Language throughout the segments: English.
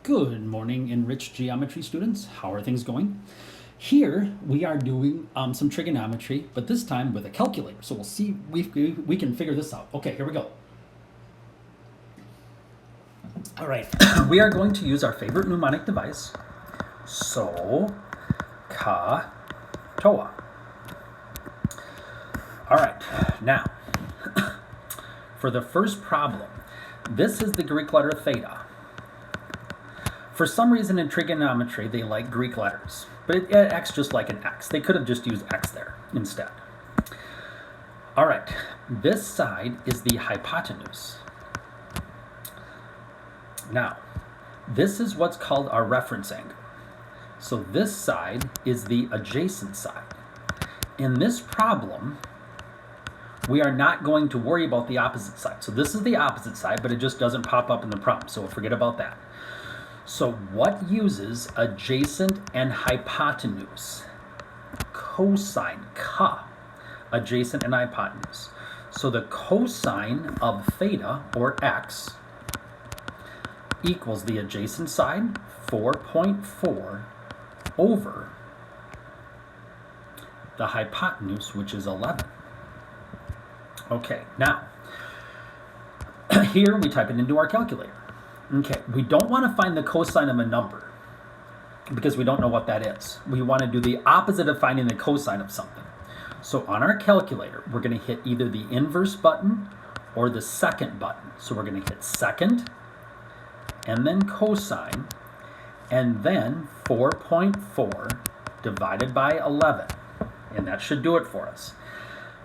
Good morning, enriched geometry students. How are things going? Here we are doing some trigonometry, but this time with a calculator. So we'll see if we can figure this out. Okay, here we go. All right, we are going to use our favorite mnemonic device, so, ka, toa. All right, now, for the first problem, this is the Greek letter theta. For some reason in trigonometry, they like Greek letters, but it acts just like an X. They could have just used X there instead. All right, this side is the hypotenuse. Now, this is what's called our reference angle. So this side is the adjacent side. In this problem, we are not going to worry about the opposite side. So this is the opposite side, but it just doesn't pop up in the problem, so we'll forget about that. So what uses adjacent and hypotenuse? Cosine, ka, adjacent and hypotenuse. So the cosine of theta, or x, equals the adjacent side, 4.4, over the hypotenuse, which is 11. Okay, now, here we type it into our calculator. Okay, we don't want to find the cosine of a number because we don't know what that is. We want to do the opposite of finding the cosine of something. So on our calculator, we're going to hit either the inverse button or the second button. So we're going to hit second, and then cosine, and then 4.4 divided by 11. And that should do it for us.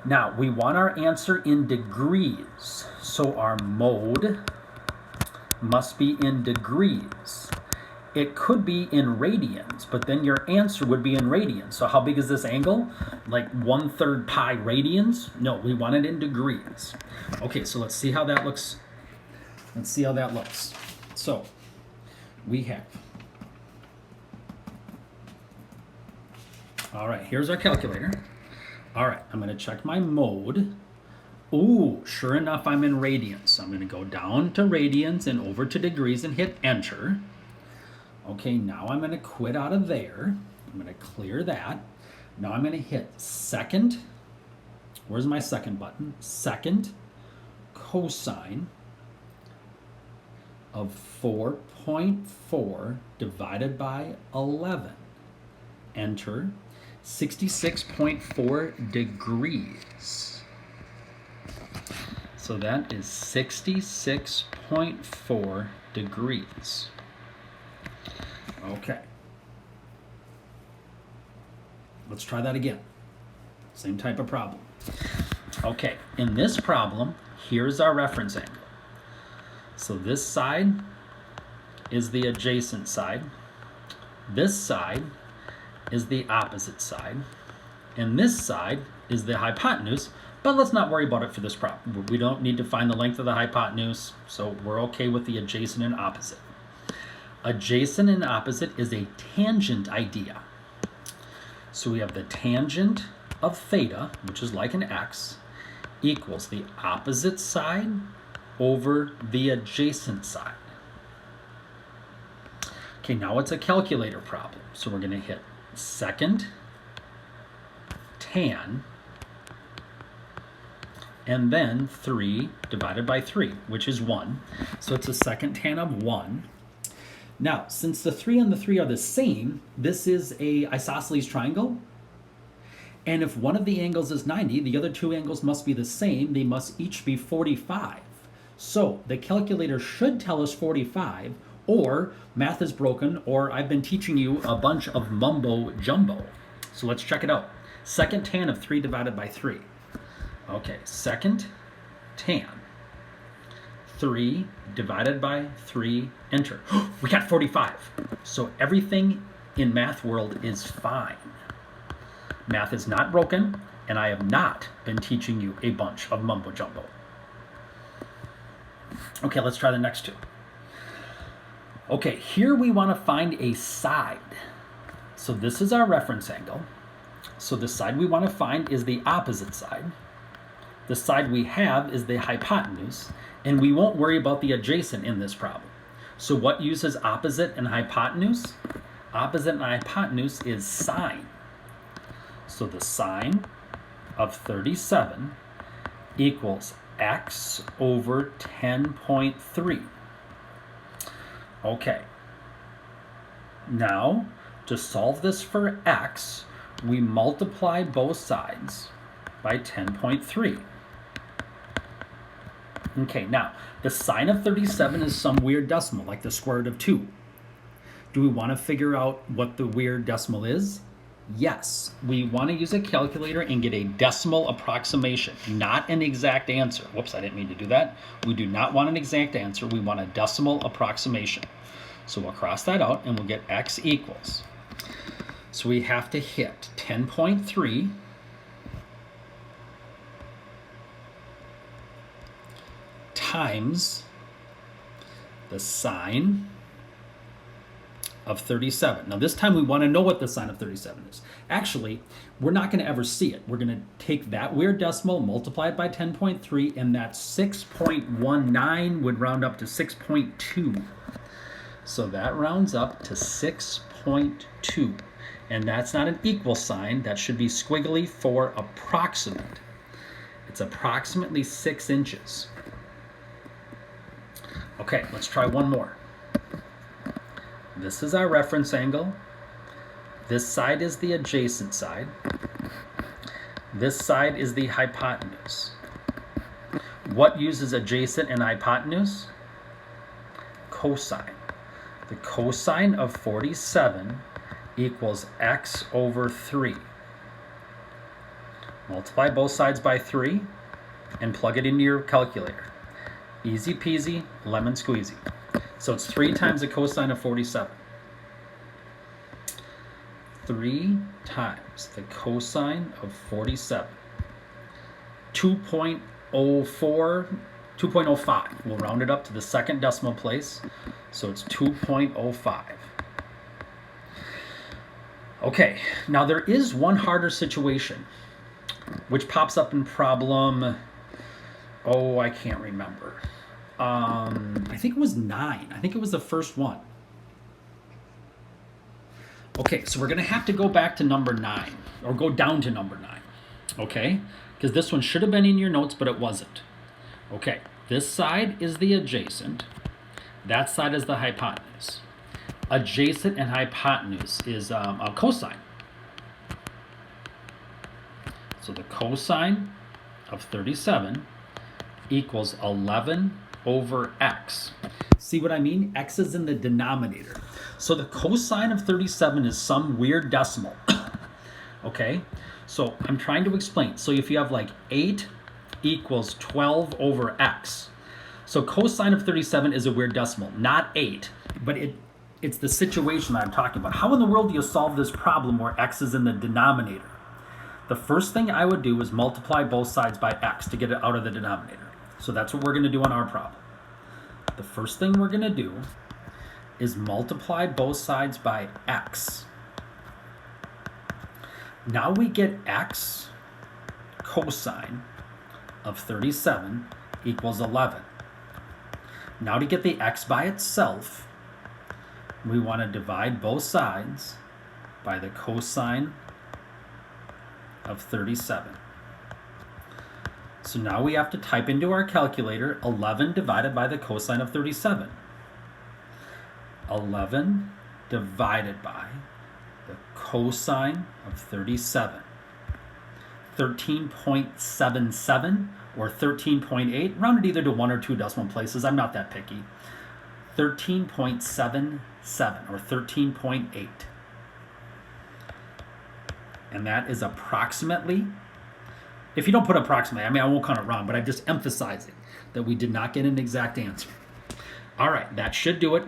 Now, we want our answer in degrees. So our mode must be in degrees. It could be in radians, but then your answer would be in radians. So how big is this angle? Like 1/3 pi radians? No, we want it in degrees. Okay, so let's see how that looks. Let's see how that looks. So we have, all right, here's our calculator. All right, I'm gonna check my mode. Ooh, sure enough, I'm in radians. So I'm going to go down to radians and over to degrees and hit enter. Okay, now I'm going to quit out of there. I'm going to clear that. Now I'm going to hit second. Where's my second button? Second cosine of 4.4 divided by 11. Enter. 66.4 degrees. So that is 66.4 degrees. Okay. Let's try that again. Same type of problem. Okay, in this problem, here's our reference angle. So this side is the adjacent side. This side is the opposite side. And this side is the hypotenuse. But let's not worry about it for this problem. We don't need to find the length of the hypotenuse, so we're okay with the adjacent and opposite. Adjacent and opposite is a tangent idea. So we have the tangent of theta, which is like an x, equals the opposite side over the adjacent side. Okay, now it's a calculator problem. So we're going to hit second tan, and then 3 divided by 3, which is 1. So it's a second tan of 1. Now, since the 3 and the 3 are the same, this is a isosceles triangle. And if one of the angles is 90, the other two angles must be the same. They must each be 45. So the calculator should tell us 45, or math is broken, or I've been teaching you a bunch of mumbo jumbo. So let's check it out. Second tan of 3 divided by 3. Okay, second tan, 3 divided by 3, enter. We got 45. So everything in math world is fine. Math is not broken, and I have not been teaching you a bunch of mumbo jumbo. Okay, let's try the next two. Okay, here we want to find a side. So this is our reference angle. So the side we want to find is the opposite side. The side we have is the hypotenuse, and we won't worry about the adjacent in this problem. So what uses opposite and hypotenuse? Opposite and hypotenuse is sine. So the sine of 37 equals x over 10.3. Okay. Now, to solve this for x, we multiply both sides by 10.3. Okay, now, the sine of 37 is some weird decimal, like the square root of 2. Do we want to figure out what the weird decimal is? Yes. We want to use a calculator and get a decimal approximation, not an exact answer. Whoops, I didn't mean to do that. We do not want an exact answer. We want a decimal approximation. So we'll cross that out and we'll get x equals. So we have to hit 10.3 times the sine of 37. Now this time we want to know what the sine of 37 is. Actually, we're not going to ever see it. We're going to take that weird decimal, multiply it by 10.3, and that 6.19 would round up to 6.2. So that rounds up to 6.2. And that's not an equal sign. That should be squiggly for approximate. It's approximately 6 inches. Okay, let's try one more. This is our reference angle. This side is the adjacent side. This side is the hypotenuse. What uses adjacent and hypotenuse? Cosine. The cosine of 47 equals x over 3. Multiply both sides by 3 and plug it into your calculator. Easy peasy, lemon squeezy. So it's 3 times the cosine of 47. 3 times the cosine of 47. 2.04, 2.05. We'll round it up to the second decimal place. So it's 2.05. Okay, now there is one harder situation, which pops up in problem, I can't remember. I think it was 9. I think it was the first one. Okay, so we're going to have to go back to number 9, or go down to number 9, okay? Because this one should have been in your notes, but it wasn't. Okay, this side is the adjacent. That side is the hypotenuse. Adjacent and hypotenuse is a cosine. So the cosine of 37 equals 11 over x. See what I mean? X is in the denominator. So the cosine of 37 is some weird decimal. Okay? So I'm trying to explain. So if you have like 8 equals 12 over x. So cosine of 37 is a weird decimal, not 8, but it's the situation that I'm talking about. How in the world do you solve this problem where x is in the denominator? The first thing I would do is multiply both sides by x to get it out of the denominator. So that's what we're going to do on our problem. The first thing we're going to do is multiply both sides by x. Now we get x cosine of 37 equals 11. Now to get the x by itself, we want to divide both sides by the cosine of 37. So now we have to type into our calculator 11 divided by the cosine of 37. 11 divided by the cosine of 37. 13.77 or 13.8, rounded either to 1 or 2 decimal places. I'm not that picky. 13.77 or 13.8. And that is approximately, if you don't put approximately, I mean, I won't count it wrong, but I'm just emphasizing that we did not get an exact answer. All right, that should do it.